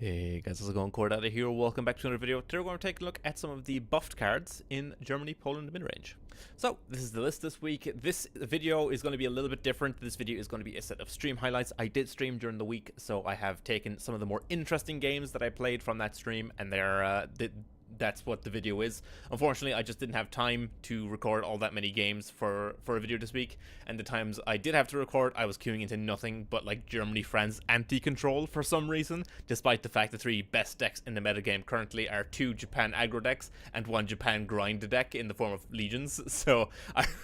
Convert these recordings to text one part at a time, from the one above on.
Hey guys, how's it going? CoreData here. Welcome back to another video. Today we're going to take a look at some of the buffed cards in Germany, Poland, mid-range. So, this is the list this week. This video is going to be a little bit different. This video is going to be a set of stream highlights. I did stream during the week, so I have taken some of the more interesting games that I played from that stream, and that's what the video is. Unfortunately, I just didn't have time to record all that many games for a video this week, and the times I did have to record, I was queuing into nothing but like Germany France anti-control for some reason, despite the fact the three best decks in the metagame currently are two Jpn Aggro decks and one Jpn grind deck in the form of legions. So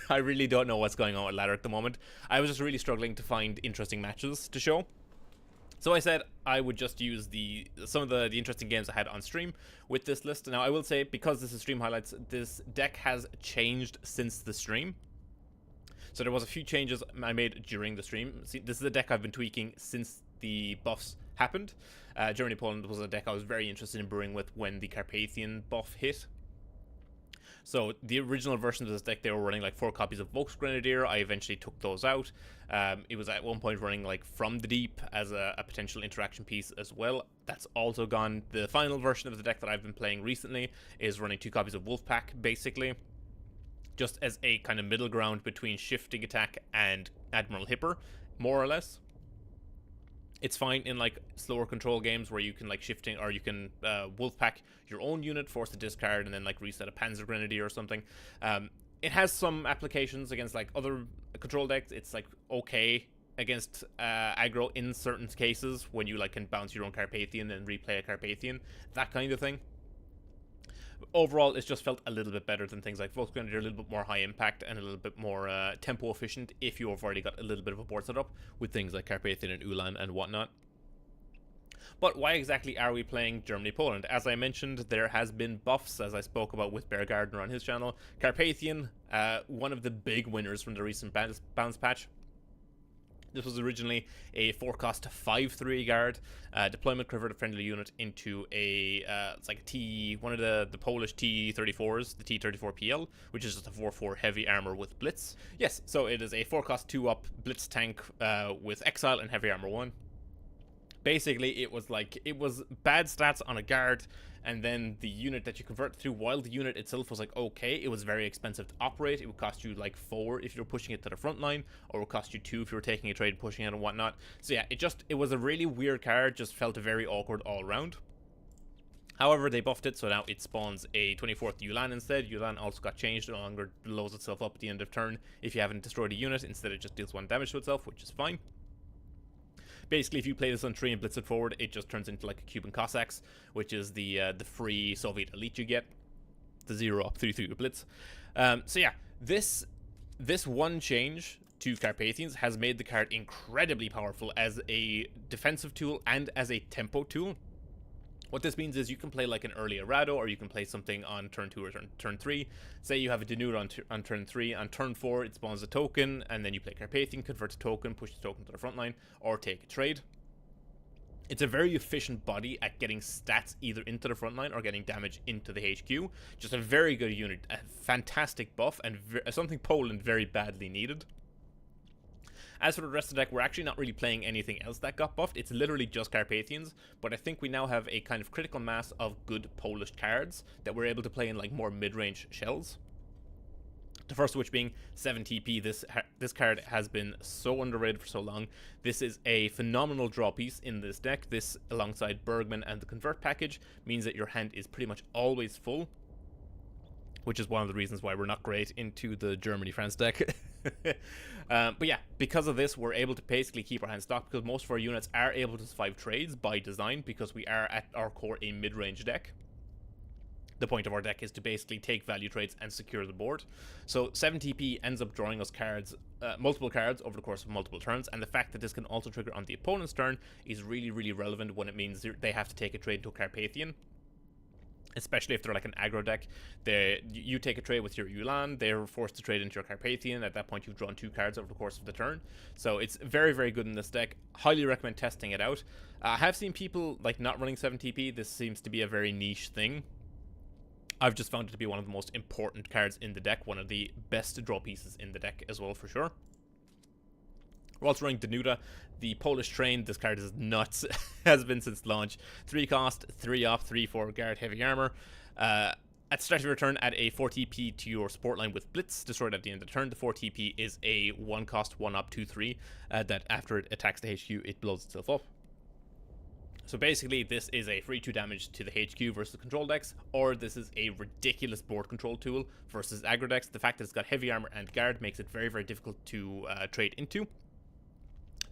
I really don't know what's going on with ladder at the moment. I was just really struggling to find interesting matches to show. So I said I would just use some of the interesting games I had on stream with this list. Now I will say, because this is stream highlights, this deck has changed since the stream. So there was a few changes I made during the stream. See, this is a deck I've been tweaking since the buffs happened. Germany Poland was a deck I was very interested in brewing with when the Carpathian buff hit. So the original version of this deck, they were running like 4 copies of Volksgrenadier. I eventually took those out. It was at one point running like From the Deep as a potential interaction piece as well. That's also gone. The final version of the deck that I've been playing recently is running 2 copies of Wolfpack, basically, just as a kind of middle ground between Shifting Attack and Admiral Hipper, more or less. It's fine in like slower control games where you can like shifting, or you can Wolfpack your own unit, force the discard, and then like reset a Panzer Grenadier or something. It has some applications against like other control decks. It's like okay against aggro in certain cases when you like can bounce your own Carpathian and replay a Carpathian, that kind of thing. Overall, it's just felt a little bit better than things like Volksgrenadier, a little bit more high impact and a little bit more tempo efficient if you've already got a little bit of a board set up with things like Carpathian and Ulan and whatnot. But why exactly are we playing Germany-Poland? As I mentioned, there has been buffs, as I spoke about with Bear Gardner on his channel. Carpathian, one of the big winners from the recent bounce patch. This was originally a 4-cost 5/3 guard, deployment convert a friendly unit into a it's like a one of the Polish T-34s, the T-34PL, which is just a 4/4 heavy armor with blitz. Yes, so it is a 4-cost 2-up blitz tank with exile and heavy armor 1. Basically, it was bad stats on a guard, and then the unit that you convert to, while the unit itself was like okay, it was very expensive to operate. It would cost you like 4 if you were pushing it to the front line, or it would cost you 2 if you were taking a trade and pushing it and whatnot. So yeah, it was a really weird card, just felt very awkward all around. However, they buffed it, so now it spawns a 24th Ulan instead. Ulan also got changed, no longer blows itself up at the end of turn if you haven't destroyed a unit. Instead, it just deals 1 damage to itself, which is fine. Basically, if you play this on 3 and blitz it forward, it just turns into like a Cuban Cossacks, which is the free Soviet elite you get. The 0-up 3/3 blitz. So yeah, this one change to Carpathians has made the card incredibly powerful as a defensive tool and as a tempo tool. What this means is you can play like an early Arado, or you can play something on turn 2 or turn 3. Say you have a Danube on turn 3. On turn 4, it spawns a token, and then you play Carpathian, convert a token, push the token to the front line, or take a trade. It's a very efficient body at getting stats either into the front line or getting damage into the HQ. Just a very good unit, a fantastic buff, and something Poland very badly needed. As for the rest of the deck, we're actually not really playing anything else that got buffed. It's literally just Carpathians, but I think we now have a kind of critical mass of good Polish cards that we're able to play in like more mid-range shells. The first of which being 7 TP. This card has been so underrated for so long. This is a phenomenal draw piece in this deck. This, alongside Bergman and the Convert package, means that your hand is pretty much always full, which is one of the reasons why we're not great into the Germany-France deck. But yeah, because of this, we're able to basically keep our hand stocked, because most of our units are able to survive trades by design, because we are at our core a mid-range deck. The point of our deck is to basically take value trades and secure the board. So 7 TP ends up drawing us cards, multiple cards over the course of multiple turns, and the fact that this can also trigger on the opponent's turn is really, really relevant when it means they have to take a trade into a Carpathian. Especially if they're like an aggro deck. You take a trade with your Ulan, they're forced to trade into your Carpathian. At that point, you've drawn 2 cards over the course of the turn. So it's very, very good in this deck. Highly recommend testing it out. I have seen people like not running 7 TP. This seems to be a very niche thing. I've just found it to be one of the most important cards in the deck. One of the best draw pieces in the deck as well, for sure. We're also running Danuta, the Polish train. This card is nuts. Has been since launch. 3 cost, 3 up, 3/4 guard, heavy armor. At start of your turn, add a 4 TP to your support line with Blitz. Destroyed at the end of the turn. The 4 TP is a 1 cost, 1 up, 2/3. That after it attacks the HQ, it blows itself up. So basically, this is a free 2 damage to the HQ versus control decks, or this is a ridiculous board control tool versus aggro decks. The fact that it's got heavy armor and guard makes it very, very difficult to trade into.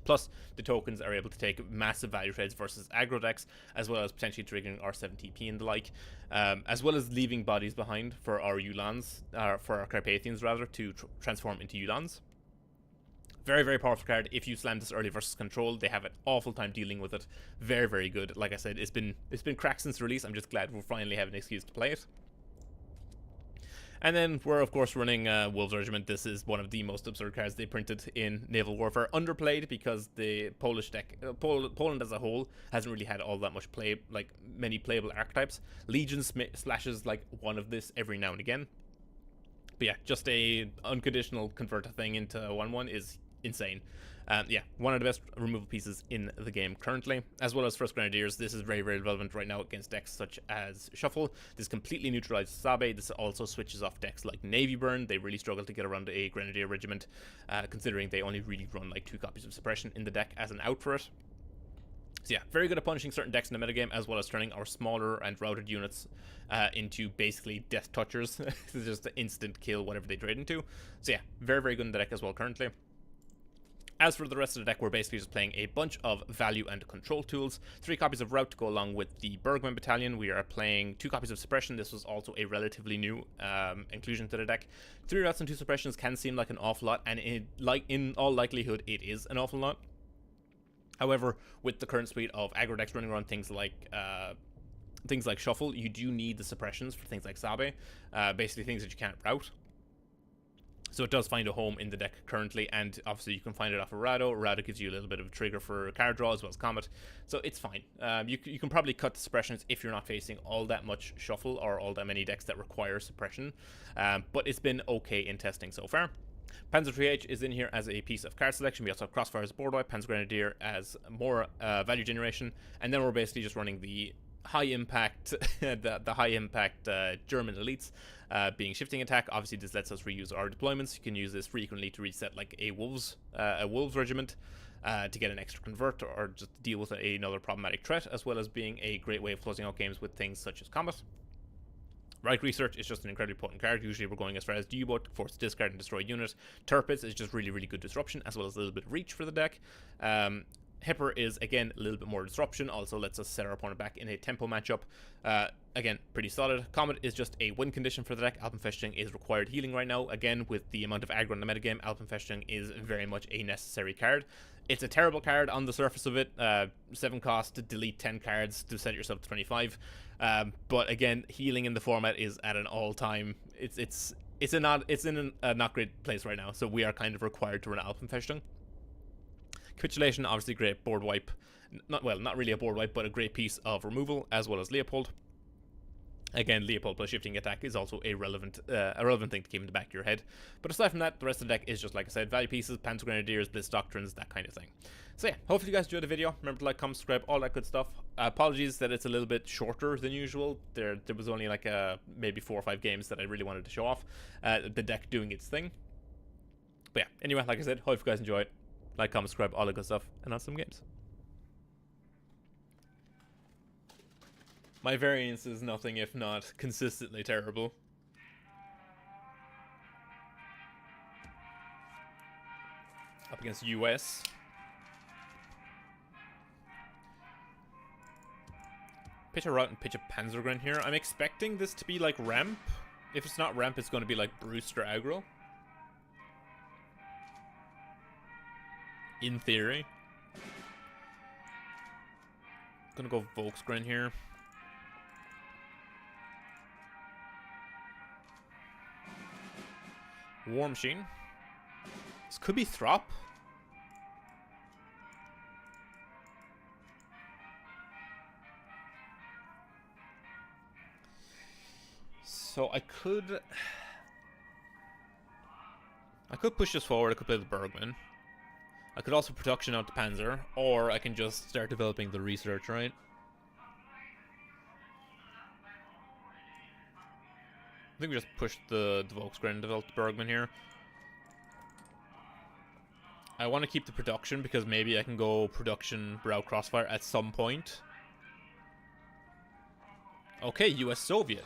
Plus, the tokens are able to take massive value trades versus aggro decks, as well as potentially triggering our 7 TP and the like, as well as leaving bodies behind for our Ulans, for our Carpathians rather, to transform into Ulans. Very, very powerful card. If you slam this early versus control, they have an awful time dealing with it. Very, very good. Like I said, it's been cracked since release. I'm just glad we're finally having an excuse to play it. And then we're, of course, running Wolves Regiment. This is one of the most absurd cards they printed in Naval Warfare. Underplayed because the Polish deck, Poland as a whole, hasn't really had all that much play, like many playable archetypes. Legion slashes like one of this every now and again. But yeah, just a unconditional convert a thing into 1/1 is insane. Yeah, one of the best removal pieces in the game currently, as well as First Grenadiers. This is very, very relevant right now against decks such as Shuffle. This completely neutralizes Sabe. This also switches off decks like Navy Burn. They really struggle to get around a Grenadier regiment, considering they only really run like 2 copies of Suppression in the deck as an out for it. So yeah, very good at punishing certain decks in the metagame, as well as turning our smaller and routed units into basically death touchers. It's just an instant kill whatever they trade into. So yeah, very, very good in the deck as well currently. As for the rest of the deck, we're basically just playing a bunch of value and control tools. 3 copies of Rout to go along with the Bergman Battalion. We are playing 2 copies of Suppression. This was also a relatively new inclusion to the deck. 3 Routs and 2 Suppressions can seem like an awful lot, and in all likelihood, it is an awful lot. However, with the current suite of aggro decks running around things like Shuffle, you do need the suppressions for things like Sabe, basically things that you can't route. So it does find a home in the deck currently, and obviously you can find it off of Rado. Rado gives you a little bit of a trigger for card draw as well as Comet, so it's fine. You can probably cut the suppressions if you're not facing all that much Shuffle or all that many decks that require suppression, but it's been okay in testing so far. Panzer 3H is in here as a piece of card selection. We also have Crossfire as board wipe, Panzer Grenadier as more value generation, and then we're basically just running the high impact, the high impact German elites, being shifting attack. Obviously, this lets us reuse our deployments. You can use this frequently to reset like a wolves regiment, to get an extra convert or just deal with another problematic threat, as well as being a great way of closing out games with things such as combat. Reich Research is just an incredibly potent card. Usually we're going as far as the U-boat, force discard and destroy unit. Turpits is just really, really good disruption, as well as a little bit of reach for the deck. Hipper is, again, a little bit more disruption, also lets us set our opponent back in a tempo matchup. Again, pretty solid. Comet is just a win condition for the deck. Alpenfestung is required healing right now. Again, with the amount of aggro in the metagame, Alpenfestung is very much a necessary card. It's a terrible card on the surface of it. 7 cost to delete 10 cards to set yourself to 25. But again, healing in the format is at an all-time. It's in a not great place right now. So we are kind of required to run Alpenfestung. Capitulation, obviously great board wipe. Not really a board wipe, but a great piece of removal, as well as Leopold. Again, Leopold plus shifting attack is also a relevant thing to keep in the back of your head. But aside from that, the rest of the deck is just, like I said, value pieces, Panzer Grenadiers, Blitz Doctrines, that kind of thing. So yeah, hopefully you guys enjoyed the video. Remember to like, comment, subscribe, all that good stuff. Apologies that it's a little bit shorter than usual. There was only like maybe 4 or 5 games that I really wanted to show off. The deck doing its thing. But yeah, anyway, like I said, hope you guys enjoyed. Like, comment, subscribe, all that good stuff, and on some games. My variance is nothing if not consistently terrible. Up against US. Pitch a Rout and pitch a Panzergren here. I'm expecting this to be like Ramp. If it's not Ramp, it's going to be like Brewster Aggro. In theory. Gonna go Volksgren here. War Machine. This could be Throp. So I could push this forward. I could play the Bergman. I could also production out the Panzer, or I can just start developing the research, right? I think we just push the Volkswagen and develop the Bergman here. I want to keep the production because maybe I can go production Brow Crossfire at some point. Okay, US Soviet.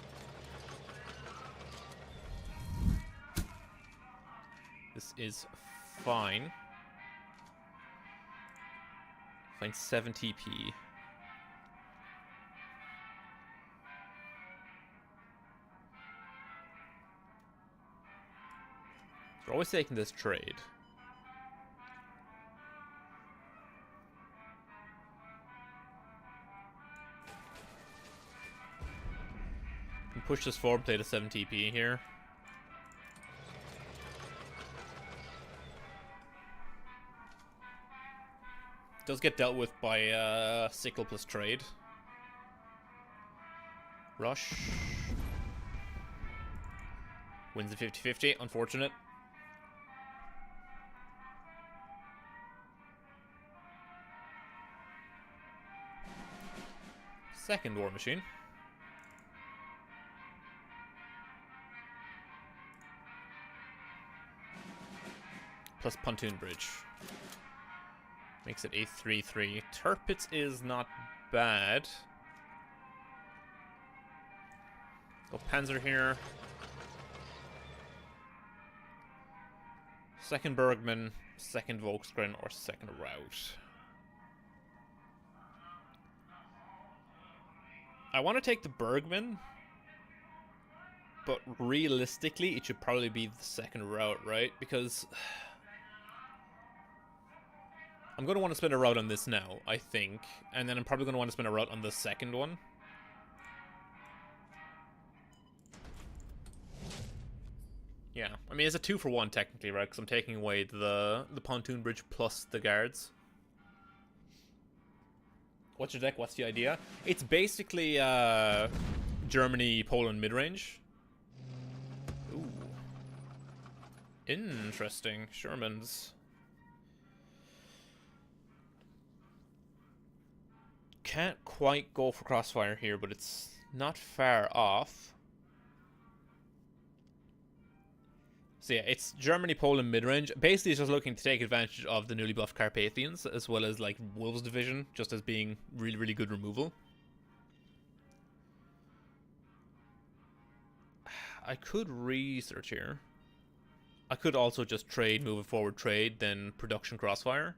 This is fine. Find 7 TP. We're always taking this trade. Can push this forward, play the 7 TP here. Does get dealt with by sickle plus trade. Rush. Wins the 50-50, unfortunate. Second war machine. Plus pontoon bridge. Makes it a 3-3. Tirpitz is not bad. Go Panzer here. Second Bergman, second Volkswagen, or second Rout. I want to take the Bergman, but realistically, it should probably be the second Rout, right? Because I'm going to want to spend a route on this now, I think. And then I'm probably going to want to spend a route on the second one. Yeah, I mean, it's a 2-for-1 technically, right? Because I'm taking away the pontoon bridge plus the guards. What's your deck? What's the idea? It's basically Germany, Poland mid-range. Ooh. Interesting. Shermans. Can't quite go for crossfire here, but it's not far off. So yeah, it's Germany, Poland mid-range. Basically, it's just looking to take advantage of the newly buffed Carpathians, as well as like Wolves Division, just as being really, really good removal. I could research here. I could also just trade, move it forward, trade, then production crossfire.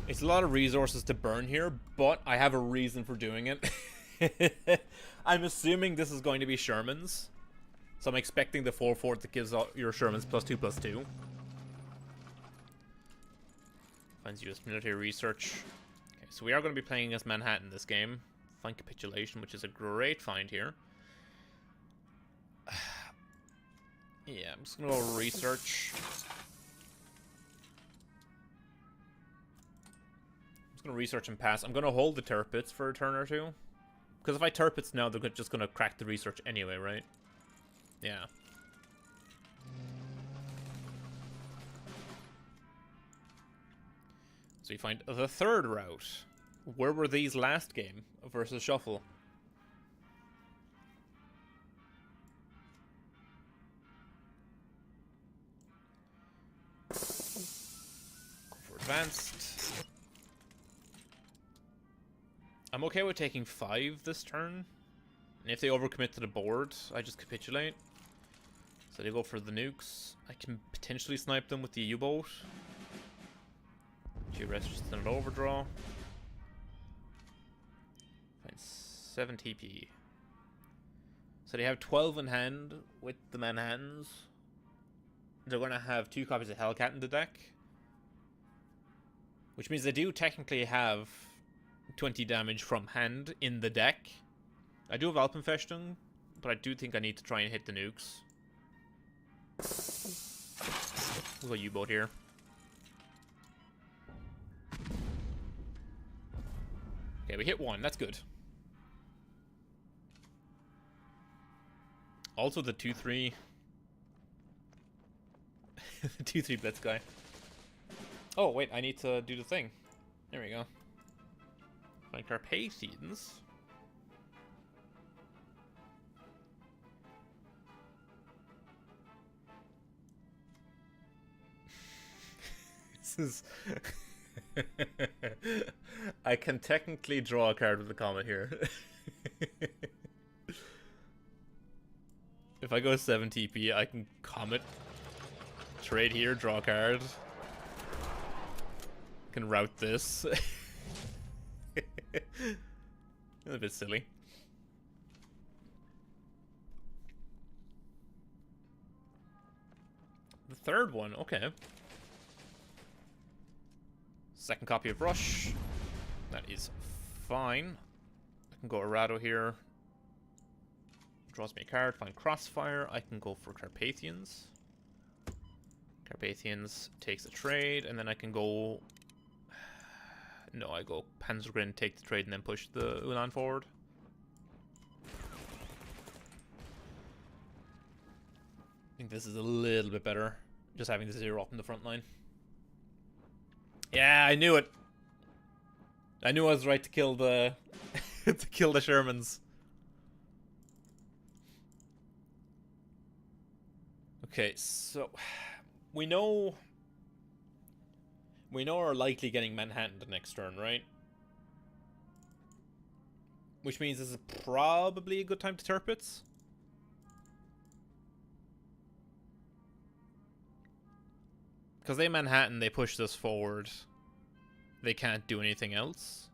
It's a lot of resources to burn here, but I have a reason for doing it. I'm assuming this is going to be Shermans. So I'm expecting the 4-4 that gives your Shermans +2/+2. Finds US military research. Okay, so we are going to be playing against Manhattan this game. Find capitulation, which is a great find here. Yeah, I'm just going to go research. Research and pass. I'm going to hold the Tirpitz for a turn or two. Because if I Tirpitz now, they're just going to crack the research anyway, right? Yeah. So you find the third route. Where were these last game versus Shuffle? Go for advanced. I'm okay with taking 5 this turn. And if they overcommit to the board, I just capitulate. So they go for the nukes. I can potentially snipe them with the U-boat. G-Rest just an overdraw. Find 7 TP. So they have 12 in hand with the Manhattans. They're going to have 2 copies of Hellcat in the deck. Which means they do technically have 20 damage from hand in the deck. I do have Alpenfestung, but I do think I need to try and hit the nukes. We'll go U-boat here. Okay, we hit 1. That's good. Also the 2-3... the 2-3 blitz guy. Oh, wait, I need to do the thing. There we go. Find Carpathians. This is... I can technically draw a card with the comet here. If I go 7 TP, I can comet, trade here, draw a card. I can route this. A bit silly. The third one, okay. Second copy of Rush. That is fine. I can go Errado here. Draws me a card. Find Crossfire. I can go for Carpathians. Carpathians takes a trade, and then I can go... No, I go Panzergrin, take the trade, and then push the Ulan forward. I think this is a little bit better. Just having the 0 up in the front line. Yeah, I knew it. I knew I was right to kill the to kill the Shermans. Okay, so we know we're likely getting Manhattan the next turn, right? Which means this is probably a good time to Tirpitz. Because they Manhattan, they push this forward. They can't do anything else.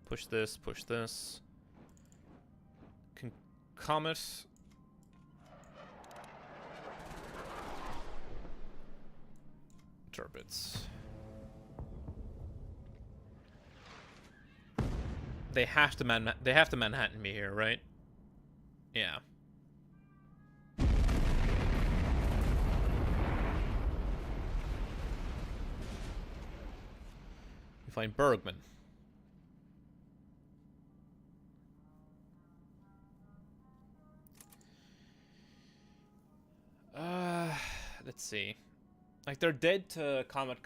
Push this, push this. Can Comet. Tirpitz. They have to Manhattan me here, right? Yeah. Find Bergman. Let's see. Like, they're dead to Comet.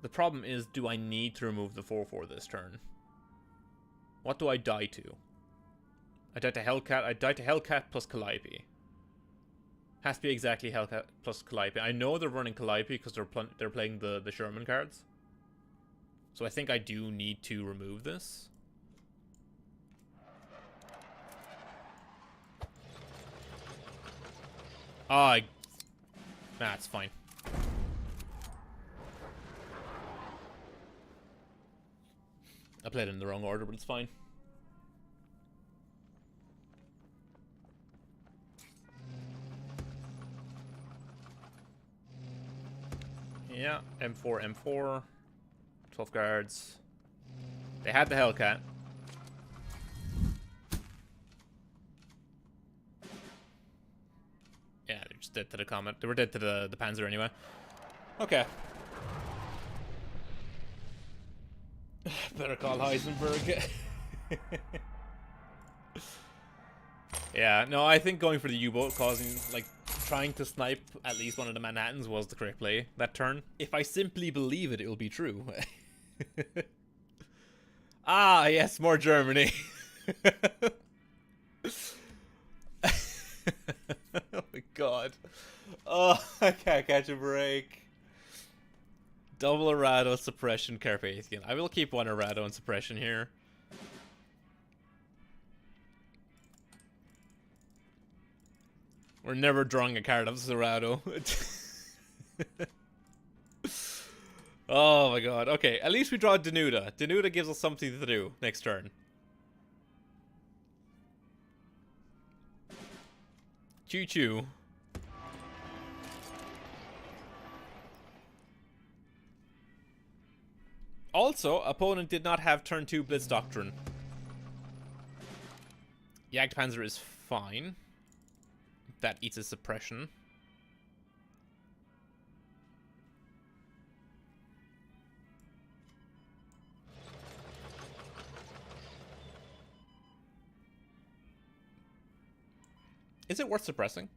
The problem is, do I need to remove the 4/4 this turn? What do I die to? I die to Hellcat. I die to Hellcat plus Calliope. Has to be exactly Hellcat plus Calliope. I know they're running Calliope because they're playing the Sherman cards. So I think I do need to remove this. Nah, it's fine. I played it in the wrong order, but it's fine. Yeah, M4, 12 guards. They had the Hellcat. Yeah, they're just dead to the Comet. They were dead to the Panzer anyway. Okay. Better call Heisenberg. Yeah, no, I think going for the U-boat, trying to snipe at least one of the Manhattans was the correct play that turn. If I simply believe it, it will be true. Ah, yes, more Germany. Oh my god. Oh, I can't catch a break. Double Errado, Suppression, Carpathian. I will keep one Errado and Suppression here. We're never drawing a card of Errado. Oh my god. Okay, at least we draw Denuda. Denuda gives us something to do next turn. Choo-choo. Also, opponent did not have turn 2 Blitz Doctrine. Jagdpanzer is fine. That eats a suppression. Is it worth suppressing?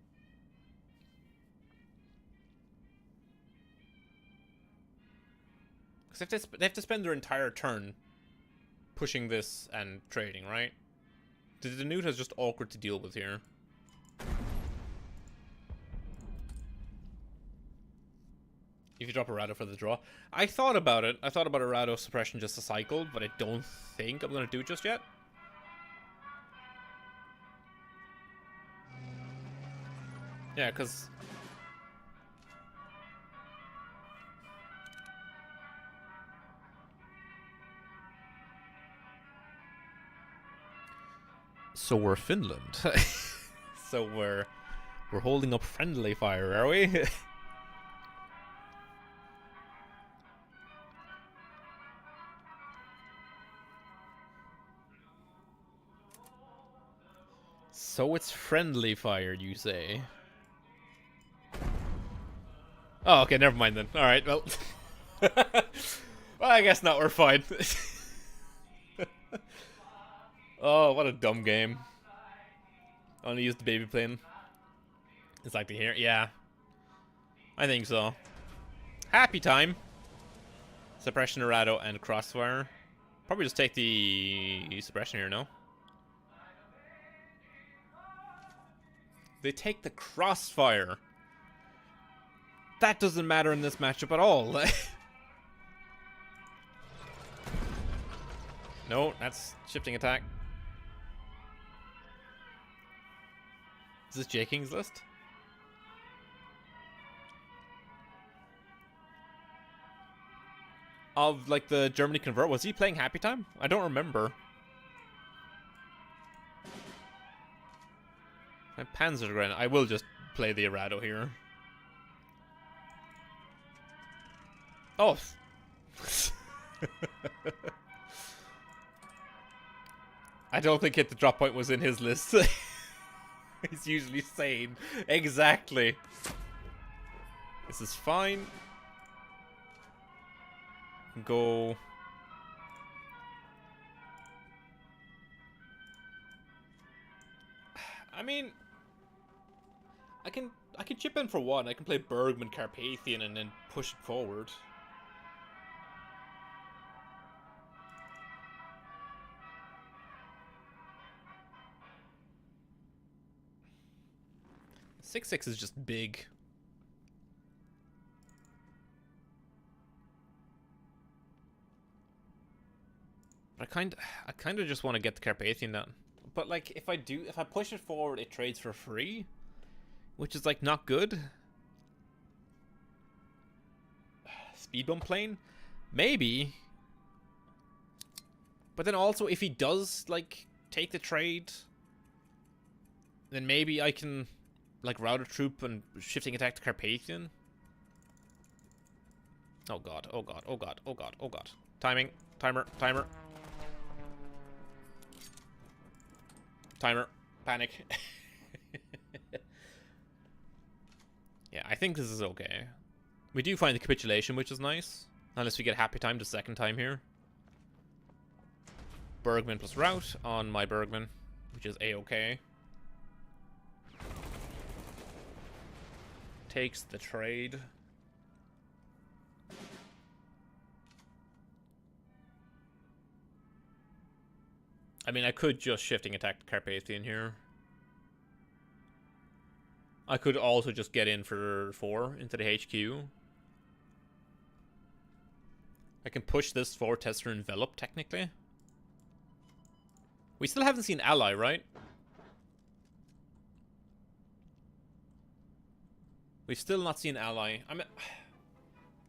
Because they have to spend their entire turn pushing this and trading, right? The Danute is just awkward to deal with here. If you drop a Rado for the draw. I thought about it. I thought about a Rado suppression just to cycle, but I don't think I'm going to do it just yet. Yeah, because... So we're Finland. So we're holding up friendly fire, are we? So it's friendly fire, you say? Oh, okay, never mind then. Alright, well... well, I guess not, we're fine. Oh, what a dumb game. Only use the baby plane. It's like to hear. Yeah. I think so. Happy time. Suppression, Rado, and Crossfire. Probably just take the suppression here, no? They take the Crossfire. That doesn't matter in this matchup at all. No, that's shifting attack. Is this J King's list? Of, like, the Germany convert. Was he playing Happy Time? I don't remember. My Panzergren. I will just play the Arado here. Oh. I don't think hit the drop point was in his list. He's usually sane. Exactly. This is fine. Go. I mean, I can chip in for one. I can play Bergman Carpathian and then push it forward. Six is just big. But I kind of just want to get the Carpathian down. But like, if I push it forward, it trades for free, which is like not good. Speed bump plane, maybe. But then also, if he does like take the trade, then maybe I can like route a troop and shifting attack to Carpathian. Oh god! Oh god! Oh god! Oh god! Oh god! Timing! Timer! Timer! Timer. Panic. Yeah, I think this is okay. We do find the capitulation, which is nice. Unless we get Happy Time the second time here. Bergman plus route on my Bergman, which is A-okay. Takes the trade. I mean, I could just shifting attack the Carpathian here. I could also just get in for 4 into the HQ. I can push this for Tester Envelop, technically. We still haven't seen Ally, right? We've still not seen Ally.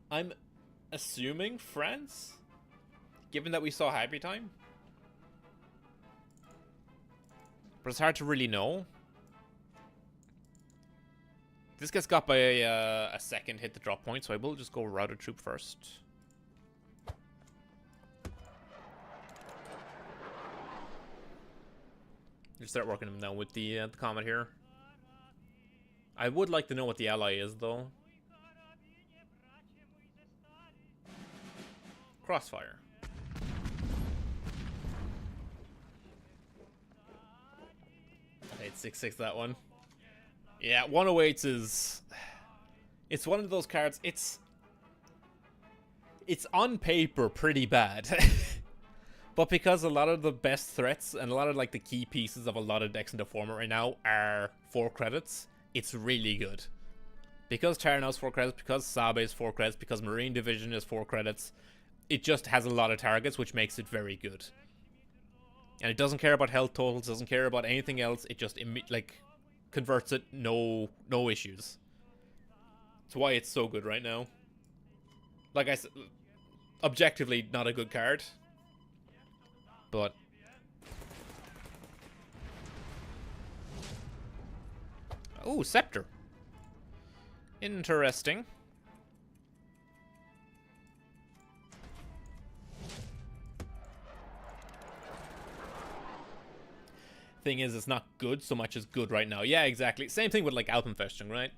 I'm assuming France? Given that we saw Happy Time? But it's hard to really know. This gets got by a second hit the drop point, so I will just go routed troop first. Just start working them now with the Comet here. I would like to know what the ally is, though. Crossfire. I hate 6/6 that one. Yeah, 108s is... It's one of those cards, it's on paper pretty bad. But because a lot of the best threats and a lot of like the key pieces of a lot of decks in the format right now are 4 credits, it's really good. Because Terranos 4 credits, because Sabe is 4 credits, because Marine Division is 4 credits, it just has a lot of targets, which makes it very good. And it doesn't care about health totals, doesn't care about anything else, it just like converts it, no issues. That's why it's so good right now. Like I said, objectively not a good card, but oh, Scepter. Interesting. Thing is, it's not good so much as good right now. Yeah, exactly. Same thing with like Alpenfestung, right?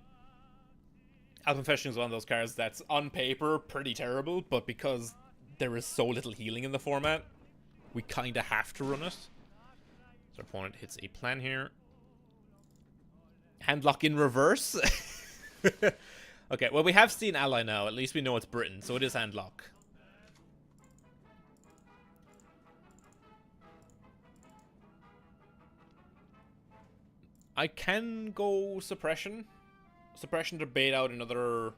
Alpenfestung is one of those cards that's on paper pretty terrible, but because there is so little healing in the format, we kind of have to run it. So our opponent hits a plan here. Handlock in reverse. Okay, well, we have seen ally now. At least we know it's Britain, so it is Handlock. I can go Suppression. Suppression to bait out another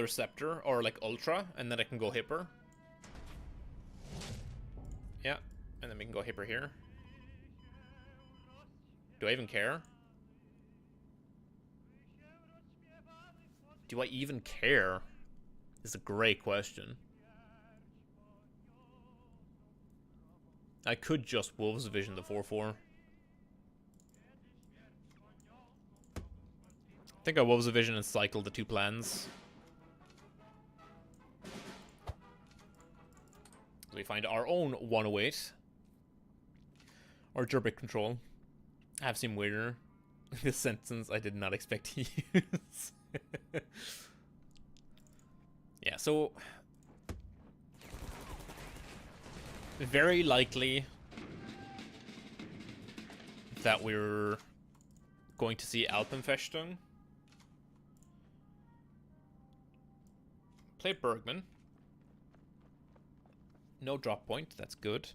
Scepter, or like Ultra, and then I can go Hipper. Yeah, and then we can go Hipper here. Do I even care? Do I even care? Is a great question. I could just Wolves Vision the 4/4. I think I Wolves Vision and cycle the 2 plans. So we find our own 108. Or Gerbic Control. I have seen weirder. This sentence I did not expect to use. Yeah, so very likely that we're going to see Alpenfestung. Play Bergman. No drop point, that's good.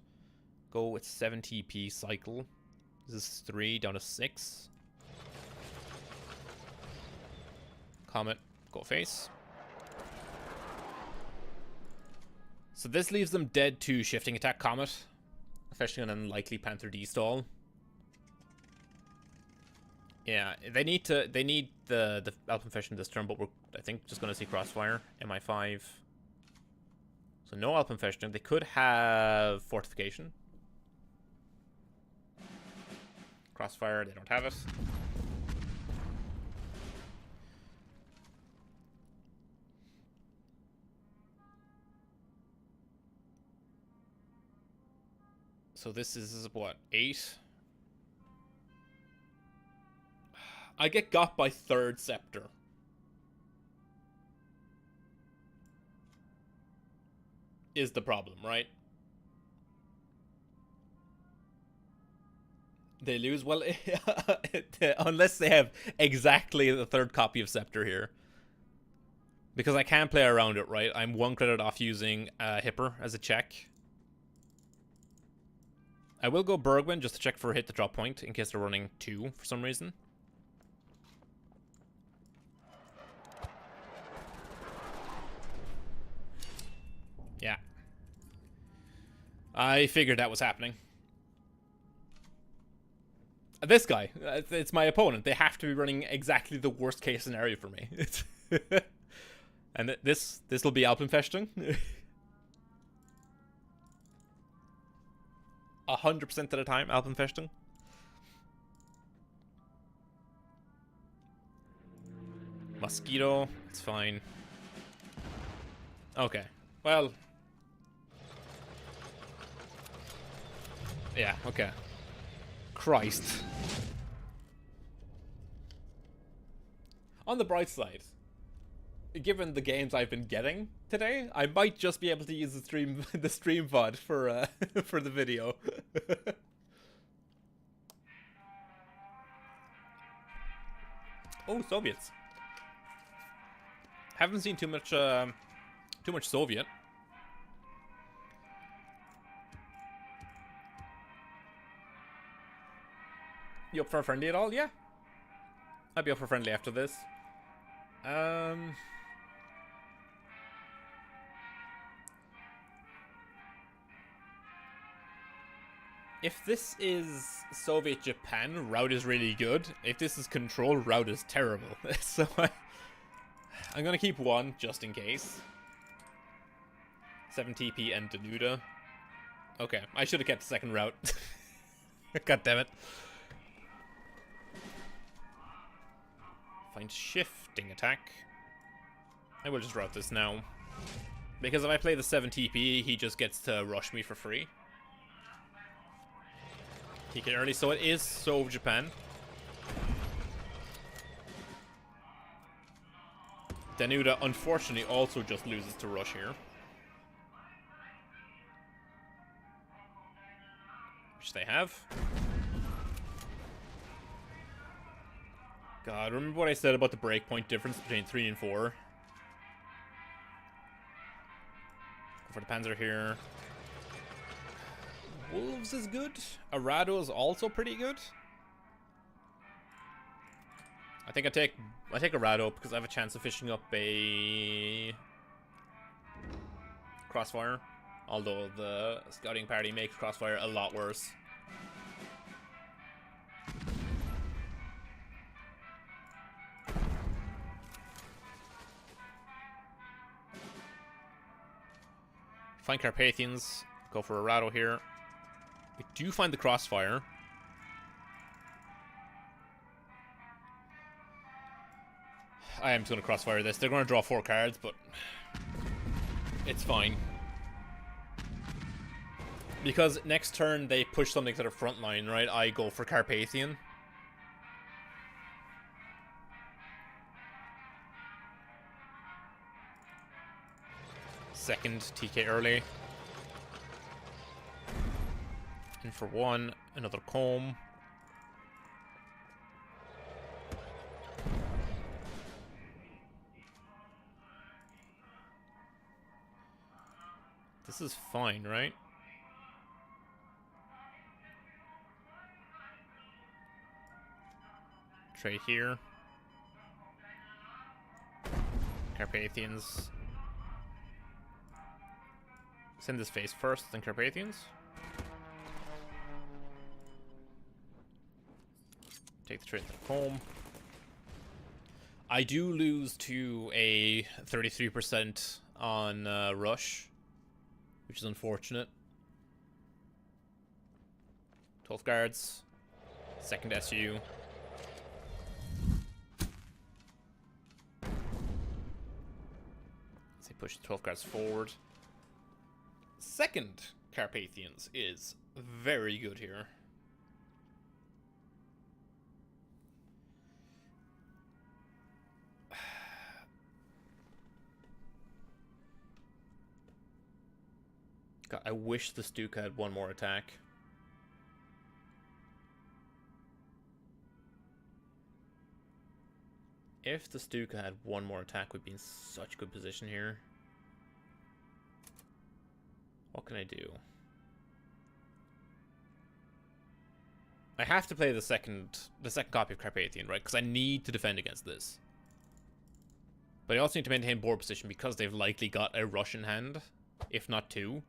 Go with 7 TP cycle. This is 3 down to 6. Comet, go face. So this leaves them dead to Shifting Attack Comet, especially an unlikely Panther D stall. Yeah, they need the Alpenfestung this turn, but we're, I think, just gonna see Crossfire, MI5. So no Alpenfestung. They could have Fortification. Crossfire, they don't have it. So this is what, 8? I get got by 3rd Scepter. Is the problem, right? They lose? Well, unless they have exactly the 3rd copy of Scepter here. Because I can't play around it, right? I'm 1 credit off using Hipper as a check. I will go Bergman just to check for hit the drop point in case they're running 2 for some reason. Yeah. I figured that was happening. This guy, it's my opponent. They have to be running exactly the worst case scenario for me. And this will be Alpenfestung. 100% of the time, Alpenfestung. Mosquito, it's fine. Okay, well. Yeah, okay. Christ. On the bright side, given the games I've been getting today, I might just be able to use the stream VOD for for the video. Oh, Soviets. Haven't seen too much Soviet. You up for a friendly at all? Yeah. I'd be up for friendly after this. If this is Soviet Japan, route is really good. If this is control, route is terrible. So I'm gonna keep one just in case. 7 TP and Danuta. Okay, I should have kept the second route. God damn it. Find shifting attack. I will just route this now. Because if I play the 7 TP, he just gets to rush me for free. He can early, so it is Sov Japan. Danuta, unfortunately, also just loses to rush here. Which they have. God, remember what I said about the breakpoint difference between 3 and 4? Go for the Panzer here. Wolves is good. Arado is also pretty good. I think I take Arado because I have a chance of fishing up a Crossfire. Although the scouting party makes Crossfire a lot worse. Find Carpathians. Go for Arado here. We do find the Crossfire. I am just going to Crossfire this. They're going to draw 4 cards, but it's fine. Because next turn they push something to the front line, right? I go for Carpathian. Second TK early. And for 1, another comb. This is fine, right? Trade here. Carpathians. Send this phase first, then Carpathians. Take the trade home. I do lose to a 33% on Rush, which is unfortunate. 12 guards. Second SU. Let's say push the 12 guards forward. Second Carpathians is very good here. God, I wish the Stuka had one more attack. If the Stuka had one more attack, we'd be in such good position here. What can I do? I have to play the second copy of Carpathian, right? Because I need to defend against this. But I also need to maintain board position because they've likely got a rush in hand, if not 2.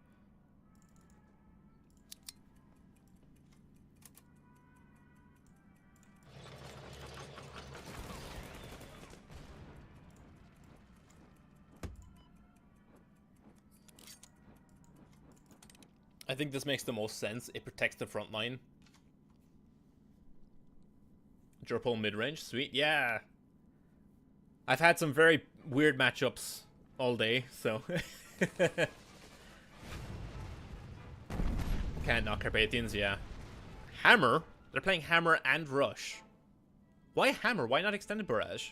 I think this makes the most sense. It protects the front line. Pol Midrange, sweet, yeah. I've had some very weird matchups all day, so can't knock Carpathians, yeah. Hammer, They're playing Hammer and Rush. Why Hammer? Why not Extended Barrage?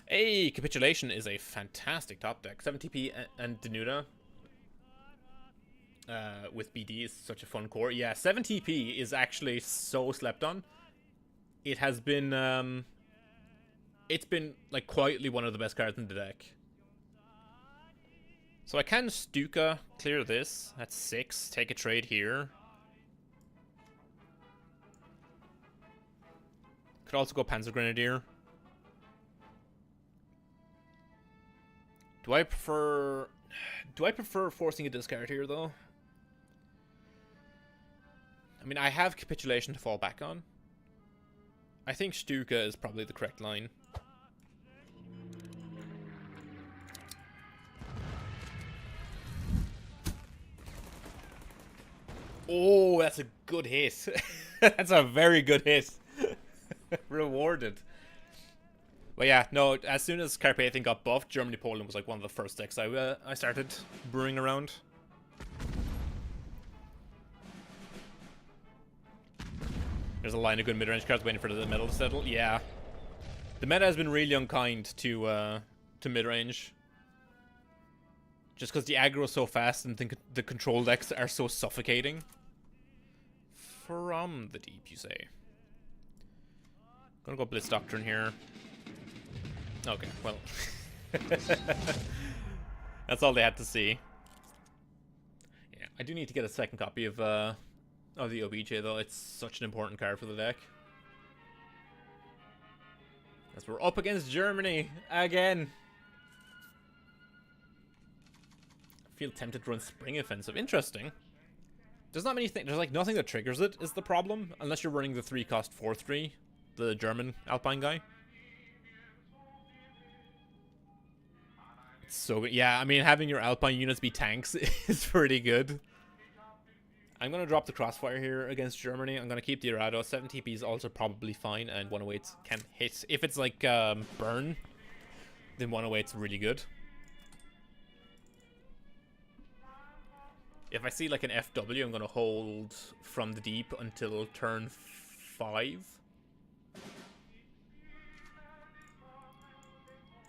Hey, Capitulation is a fantastic top deck. 7TP and Denuda with BD is such a fun core. Yeah, 7TP is actually so slept on. It has been, it's been, like, quietly one of the best cards in the deck. So I can Stuka, clear this. That's 6. Take a trade here. Could also go Panzer Grenadier. Do I prefer forcing a discard here, though? I mean, I have Capitulation to fall back on. I think Stuka is probably the correct line. Oh, that's a good hit. That's a very good hit. Rewarded. But yeah, no, as soon as Carpathian got buffed, Germany-Poland was like one of the first decks I started brewing around. There's a line of good mid-range cards waiting for the metal to settle. Yeah. The meta has been really unkind to mid-range. Just because the aggro is so fast and the control decks are so suffocating. From the deep, you say. Gonna go Blitz Doctrine here. Okay, well. That's all they had to see. Yeah, I do need to get a second copy of the OBJ, though. It's such an important card for the deck. As we're up against Germany again. I feel tempted to run Spring Offensive. Interesting. There's not many things. There's like nothing that triggers it is the problem. Unless you're running the 3-cost 4/3. The German Alpine guy. It's so good. Yeah, I mean, having your Alpine units be tanks is pretty good. I'm going to drop the Crossfire here against Germany. I'm going to keep the Arado. 7 TP is also probably fine, and 108 can hit. If it's like burn, then 108's really good. If I see like an FW, I'm going to hold from the deep until turn 5.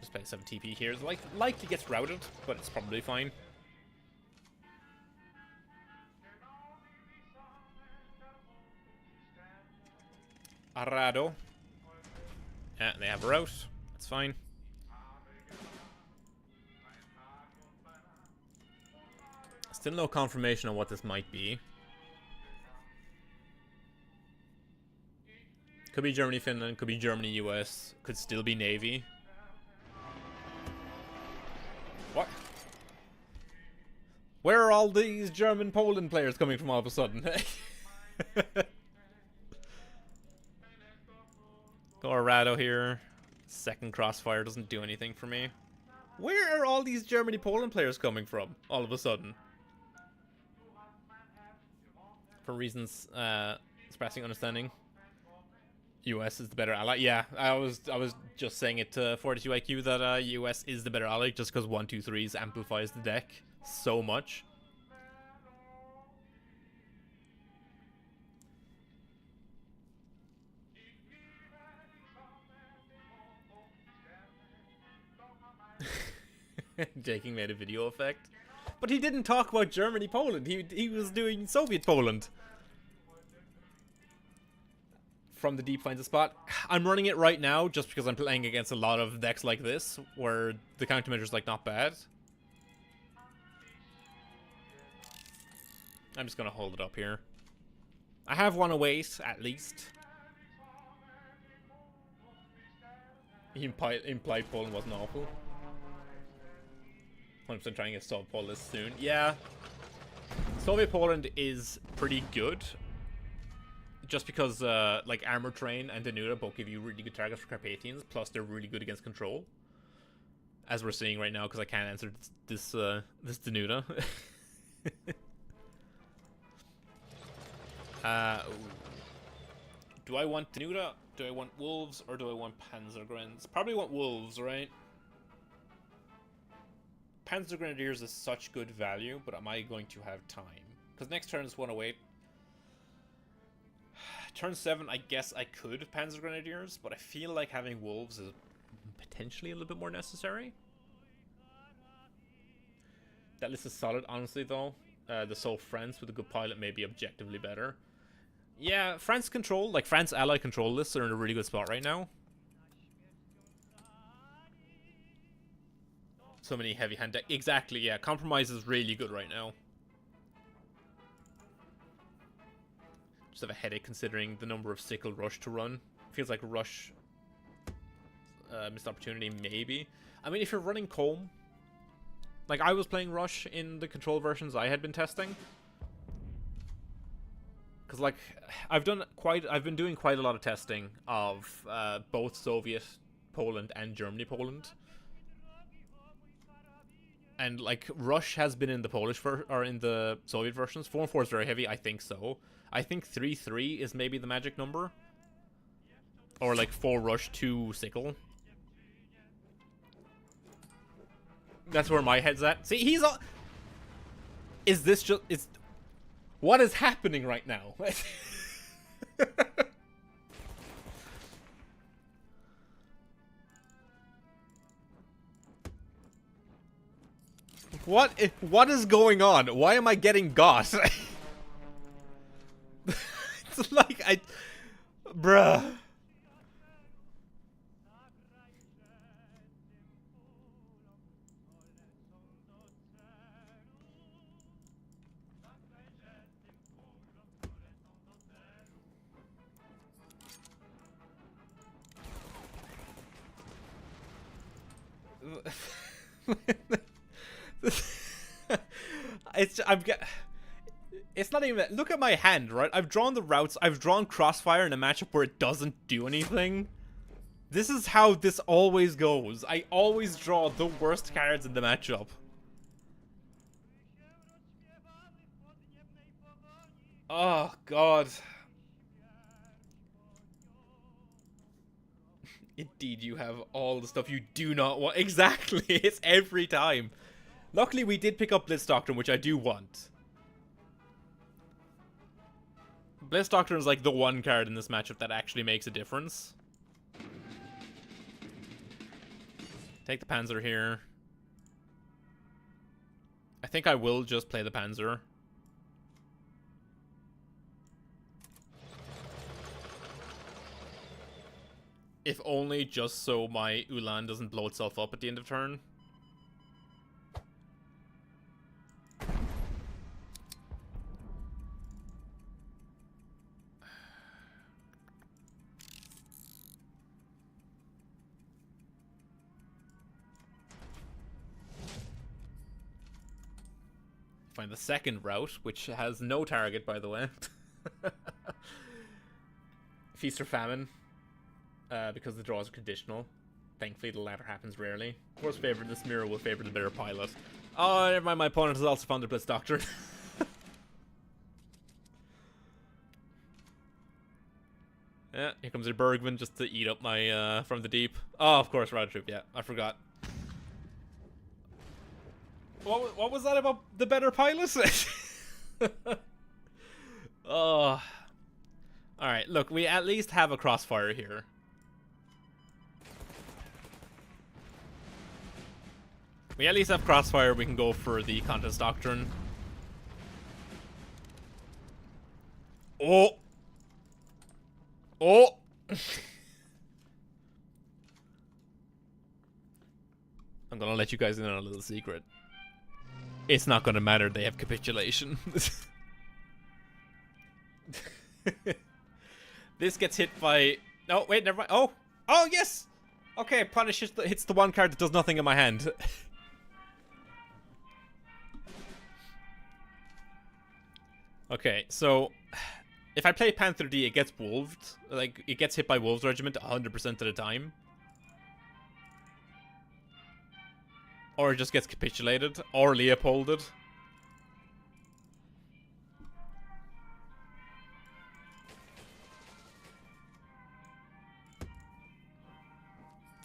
Just play 7 TP here. It's likely gets routed, but it's probably fine. Arado. Yeah, they have a route. That's fine. Still no confirmation on what this might be. Could be Germany, Finland. Could be Germany, US. Could still be Navy. What? Where are all these German Poland players coming from all of a sudden? Go Arado here. Second Crossfire doesn't do anything for me. Where are all these Germany Poland players coming from all of a sudden? For reasons expressing understanding. US is the better ally. Yeah, I was just saying it to 42 IQ that US is the better ally just because 1-2-3s amplifies the deck so much. Jaking made a video effect. But he didn't talk about Germany, Poland. He was doing Soviet Poland. From the deep finds a spot. I'm running it right now just because I'm playing against a lot of decks like this where the countermeasure's like not bad. I'm just gonna hold it up here. I have 108 at least. He implied Poland wasn't awful. 100% trying to Sov Poland soon. Yeah. Soviet Poland is pretty good. Just because, like, Armor Train and Denuda both give you really good targets for Carpathians, plus they're really good against control. As we're seeing right now, because I can't answer this Denuda. Do I want Denuda? Do I want Wolves, or do I want Panzergrens? Probably want Wolves, right? Panzer Grenadiers is such good value, but am I going to have time? Because next turn is 108. Turn 7, I guess I could Panzer Grenadiers, but I feel like having Wolves is potentially a little bit more necessary. That list is solid, honestly, though. The Sov France with a good pilot may be objectively better. Yeah, France control, like France ally control lists are in a really good spot right now. So many heavy hand deck. Exactly, yeah. Compromise is really good right now. Just have a headache considering the number of Sickle Rush to run. Feels like Rush missed opportunity, maybe. I mean, if you're running Comb, like I was playing Rush in the control versions I had been testing. Because like I've been doing quite a lot of testing of both Soviet Poland and Germany Poland. And like Rush has been in the Polish or in the Soviet versions. 4 and 4 is very heavy, I think so. I think 3-3 is maybe the magic number. Or like 4 Rush, 2 Sickle. That's where my head's at. See, he's all... Is this just... What is happening right now? What is going on? Why am I getting got? It's like bruh. It's not even... Look at my hand, right? I've drawn the routes. I've drawn Crossfire in a matchup where it doesn't do anything. This is how this always goes. I always draw the worst cards in the matchup. Oh, God. Indeed, you have all the stuff you do not want. Exactly, it's every time. Luckily, we did pick up Blitz Doctrine, which I do want. Blitz Doctrine is like the one card in this matchup that actually makes a difference. Take the Panzer here. I think I will just play the Panzer. If only just so my Ulan doesn't blow itself up at the end of turn. Find the second route, which has no target, by the way. Feast or Famine. Because the draws are conditional. Thankfully, the latter happens rarely. Of course, favor this mirror will favor the better pilot. Oh, never mind, my opponent has also found the Blitz Doctor. Yeah, here comes a Bergman just to eat up my, from the deep. Oh, of course, Rider Troop, yeah, I forgot. What was that about the better pilot? Oh. Alright, look, we at least have a Crossfire here. We at least have Crossfire, we can go for the Contest Doctrine. Oh! Oh! I'm gonna let you guys in on a little secret. It's not gonna matter, they have Capitulation. This gets hit by... Oh, wait, never mind. Oh! Oh, yes! Okay, Punish hits the one card that does nothing in my hand. Okay, so... If I play Panther D, it gets wolved. Like, it gets hit by Wolves Regiment 100% of the time. Or it just gets capitulated. Or Leopolded.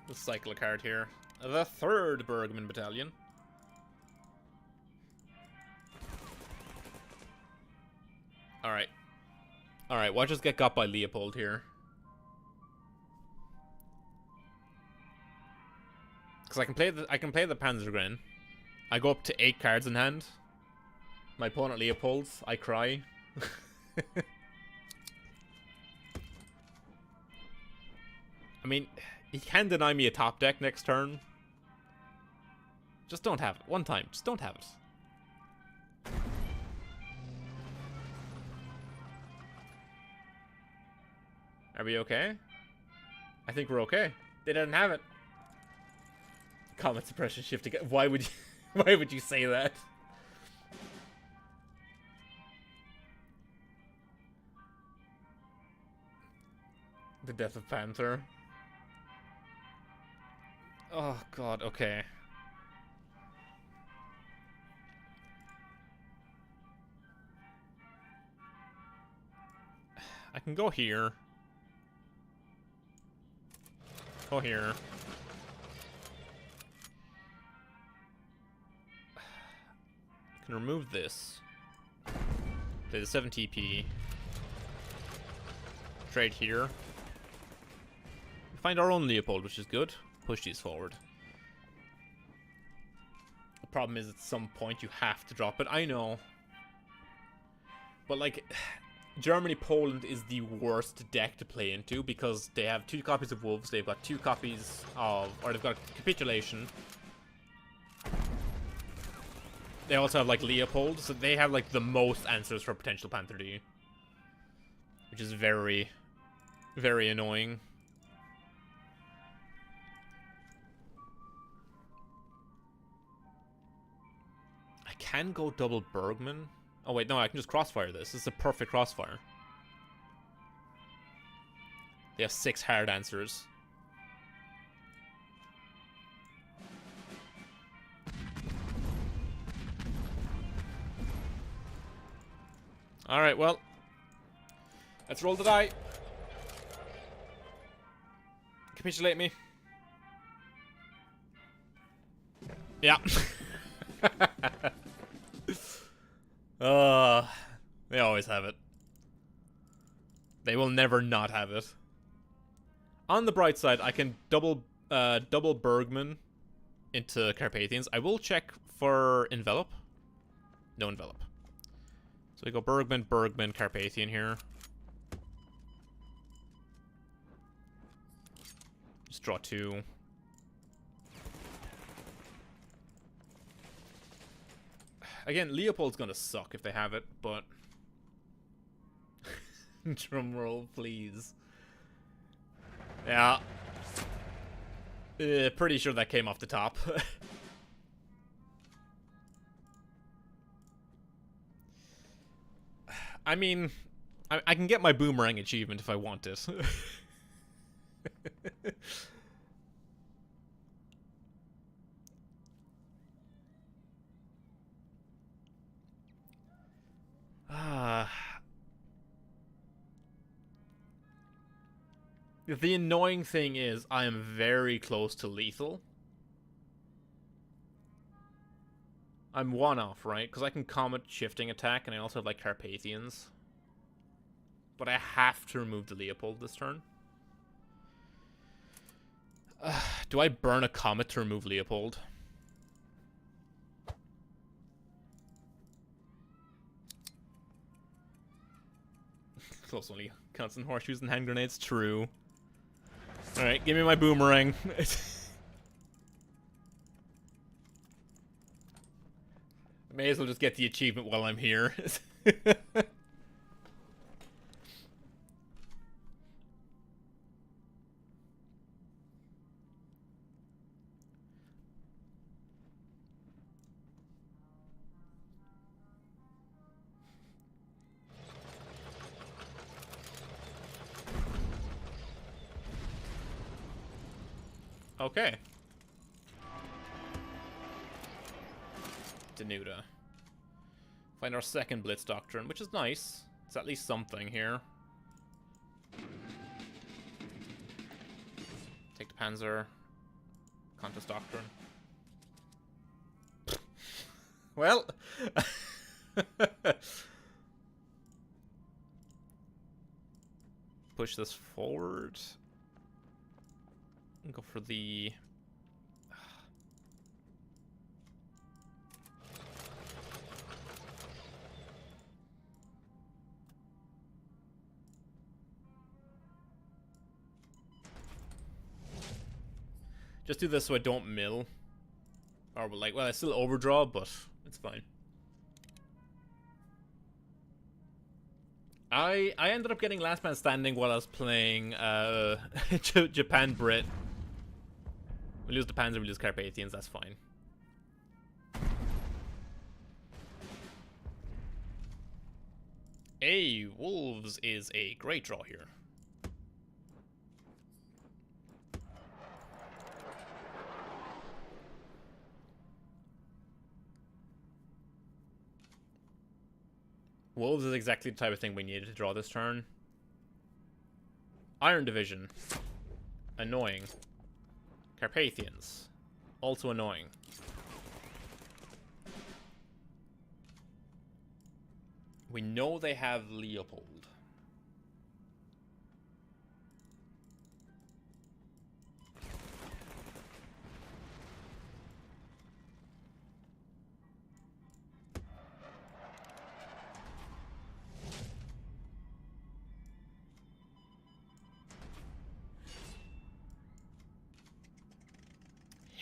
Let's cycle a card here. The 3rd Bergman Battalion. Alright, watch us get got by Leopold here. Because I can play the Panzergren. I go up to 8 cards in hand. My opponent Leopolds. I cry. I mean, he can deny me a top deck next turn. Just don't have it. One time. Just don't have it. Are we okay? I think we're okay. They didn't have it. Combat suppression shift again. Why would you why would you say that? The death of Panther. Oh god, okay. I can go here. Go here. I can remove this. Play the 7 TP. Trade here. Find our own Leopold, which is good. Push these forward. The problem is at some point you have to drop it. I know. But like, Germany, Poland is the worst deck to play into because they have 2 copies of Wolves, they've got 2 copies of, or they've got Capitulation. They also have like Leopold, so they have like the most answers for potential Panther D. Which is very, very annoying. I can go double Bergman. Oh wait, no, I can just crossfire this. This is a perfect crossfire. They have 6 hard answers. Alright, well. Let's roll the die. Capitulate me. Yeah. They always have it. They will never not have it. On the bright side, I can double Bergman into Carpathians. I will check for Envelop. No Envelop. So we go Bergman, Carpathian here. Just draw 2. Again, Leopold's gonna suck if they have it, but... Drum roll, please. Yeah. Pretty sure that came off the top. I mean, I can get my Boomerang achievement if I want it. The annoying thing is I am very close to lethal. I'm 1 off, right? Because I can Comet shifting attack, and I also have, like, Carpathians. But I have to remove the Leopold this turn. Do I burn a Comet to remove Leopold? Close only counts in horseshoes and hand grenades. True. Alright, give me my Boomerang. May as well just get the achievement while I'm here. Okay. Denuda. Find our second Blitz Doctrine, which is nice. It's at least something here. Take the Panzer. Contest Doctrine. Well. push this forward. Go for the... Just do this so I don't mill. Or, like, well, I still overdraw, but it's fine. I ended up getting last man standing while I was playing Japan Brit. We lose the Panzer, we lose Carpathians, that's fine. Hey, Wolves is a great draw here. Wolves is exactly the type of thing we needed to draw this turn. Iron Division. Annoying. Carpathians. Also annoying. We know they have Leopold.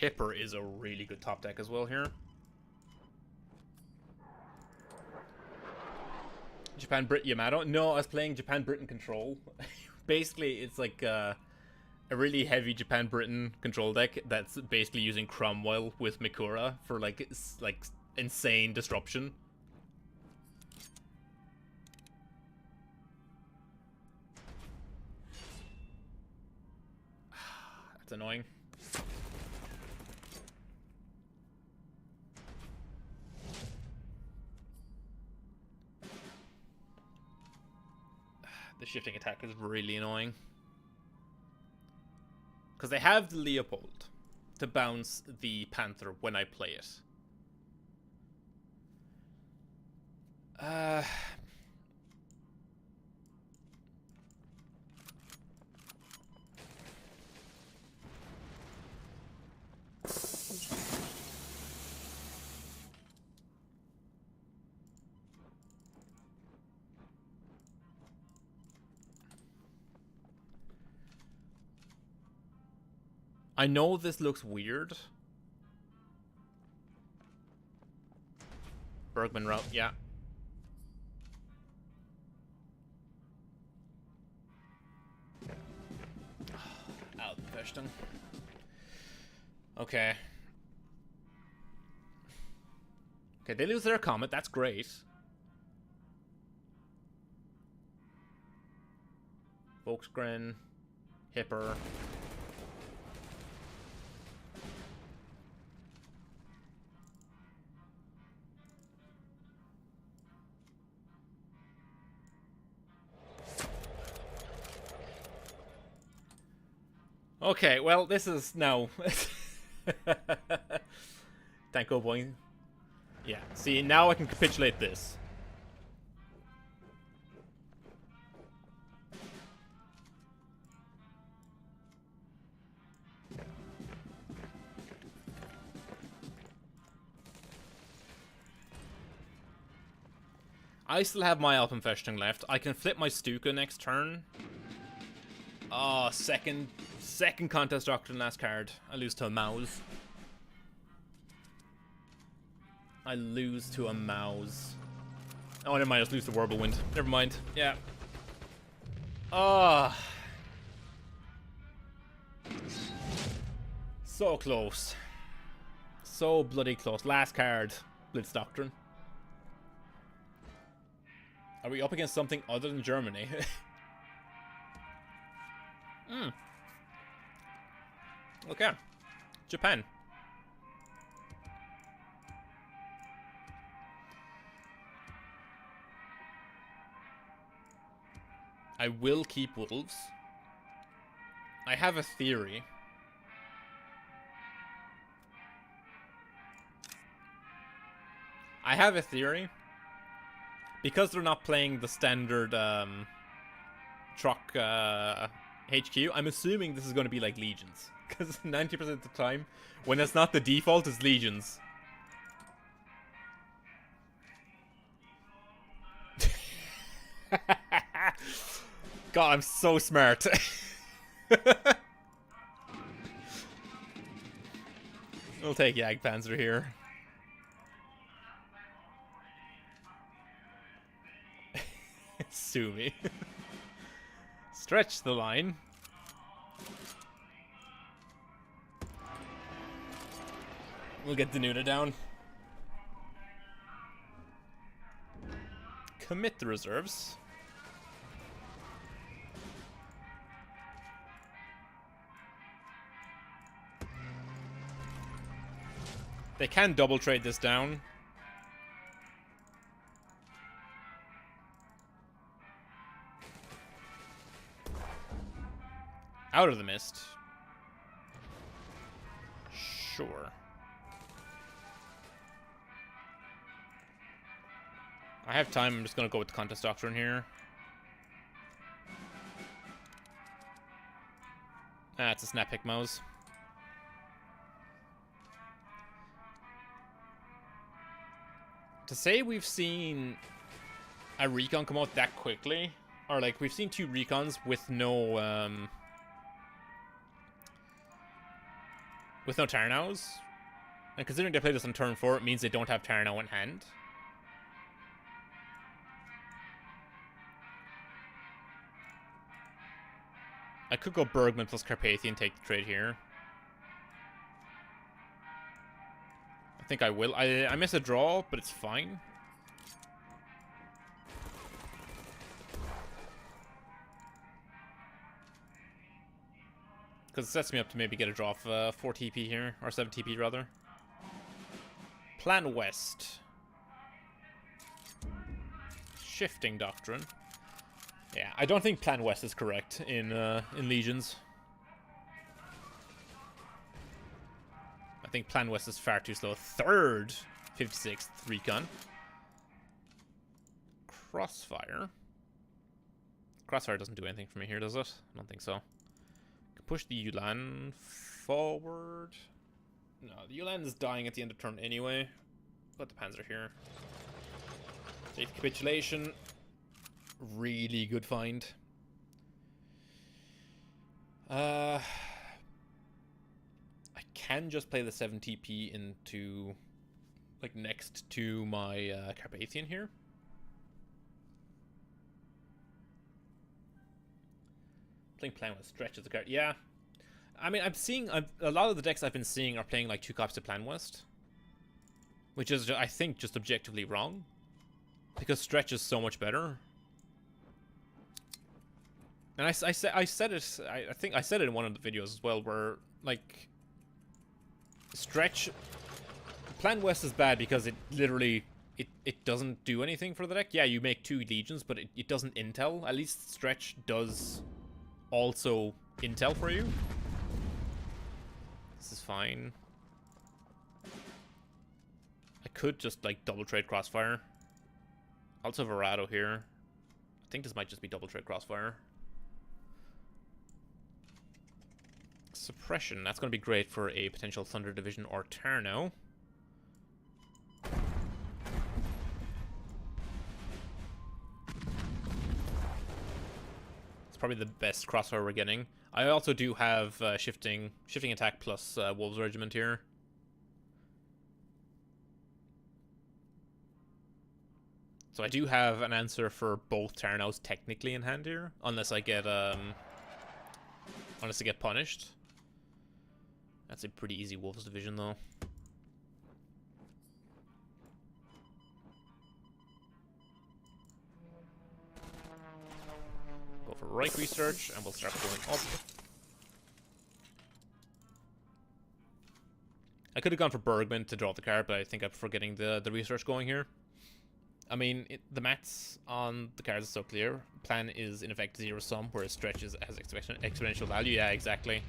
Hipper is a really good top deck as well here. Japan Brit Yamato? No, I was playing Japan Britain Control. Basically, it's like a really heavy Japan Britain control deck that's basically using Cromwell with Mikura for like insane disruption. That's annoying. The shifting attack is really annoying. Because they have the Leopold to bounce the Panther when I play it. I know this looks weird. Bergman route, yeah. Alpenfestung. Okay. Okay, they lose their Comet, that's great. Volksgren, Hipper. Okay, well, this is now... Tanko Boing. Yeah, see, now I can capitulate this. I still have my Alpenfestung left. I can flip my Stuka next turn. Oh, second contest doctrine last card. I lose to a mouse. I lose to a mouse. Oh, never mind, I just lose to Whirlwind. Never mind. Yeah. Oh. So close. So bloody close. Last card. Blitz Doctrine. Are we up against something other than Germany? Okay. Japan. I will keep Wolves. I have a theory. Because they're not playing the standard truck HQ, I'm assuming this is going to be like legions. Because 90% of the time, when it's not the default, it's legions. God, I'm so smart. We'll take Jagdpanzer here. Sue me. Stretch the line. We'll get the Nuna down. Commit the reserves. They can double trade this down. Out of the mist. Sure. I have time. I'm just going to go with the Contest Doctrine here. Ah, it's a Snap Pick Mouse. To say we've seen a recon come out that quickly, or like we've seen 2 recons with no Tarnows, and considering they play this on turn 4, it means they don't have Tarnow in hand. I could go Bergman plus Carpathian, take the trade here. I think I will. I miss a draw, but it's fine. Because it sets me up to maybe get a draw of 4 TP here, or 7 TP rather. Plan West. Shifting Doctrine. Yeah, I don't think Plan West is correct in Legions. I think Plan West is far too slow. 3rd 56th recon. Crossfire. Crossfire doesn't do anything for me here, does it? I don't think so. Can push the Ulan forward. No, the Ulan is dying at the end of turn anyway. Put the Panzer here. Take Capitulation. Really good find. I can just play the 7 TP into, like, next to my Carpathian here. Playing Plan West stretches the card. Yeah. I mean, I'm seeing a lot of the decks I've been seeing are playing like 2 copies of Plan West, which is, I think, just objectively wrong, because stretch is so much better. And I said it. I think I said it in one of the videos as well, where like stretch Plan West is bad because it literally it doesn't do anything for the deck. Yeah, you make 2 legions, but it doesn't intel. At least stretch does also intel for you. This is fine. I could just like double trade Crossfire. Also Verado here. I think this might just be double trade Crossfire. Suppression, that's going to be great for a potential Thunder Division or Tarno. It's probably the best Crossfire we're getting. I also do have shifting attack plus Wolves Regiment here. So I do have an answer for both Tarnos technically in hand here, unless I get punished. That's a pretty easy Wolves division, though. Go for Reich Research, and we'll start going up. I could have gone for Bergman to draw the card, but I think I prefer getting the research going here. I mean, the maths on the cards is so clear. Plan is, in effect, 0-sum, whereas stretch has exponential value. Yeah, exactly.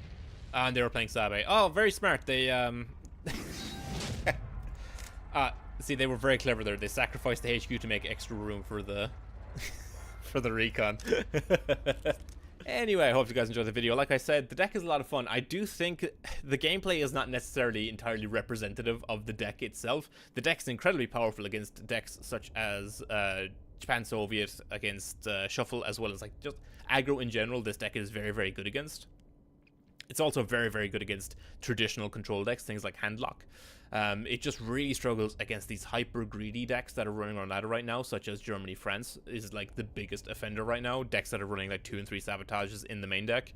And they were playing Sabe. Oh, very smart. They, see, they were very clever there. They sacrificed the HQ to make extra room for the for the recon. Anyway, I hope you guys enjoyed the video. Like I said, the deck is a lot of fun. I do think the gameplay is not necessarily entirely representative of the deck itself. The deck is incredibly powerful against decks such as Japan Soviet, against Shuffle, as well as like just aggro in general. This deck is very, very good against. It's also very, very good against traditional control decks, things like Handlock. It just really struggles against these hyper greedy decks that are running on ladder right now, such as Germany, France is like the biggest offender right now. Decks that are running like 2 and 3 sabotages in the main deck.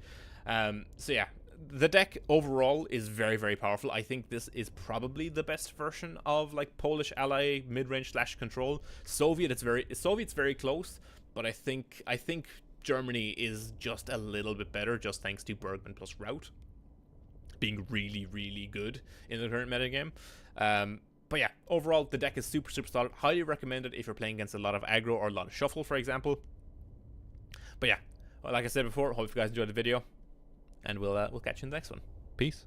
So yeah, the deck overall is very, very powerful. I think this is probably the best version of like Polish ally mid-range / control. Soviet's very close, but I think Germany is just a little bit better, just thanks to Bergman plus Rout being really, really good in the current metagame. But yeah, overall, the deck is super, super solid. Highly recommended if you're playing against a lot of aggro or a lot of shuffle, for example. But yeah, like I said before, hope you guys enjoyed the video, and we'll catch you in the next one. Peace.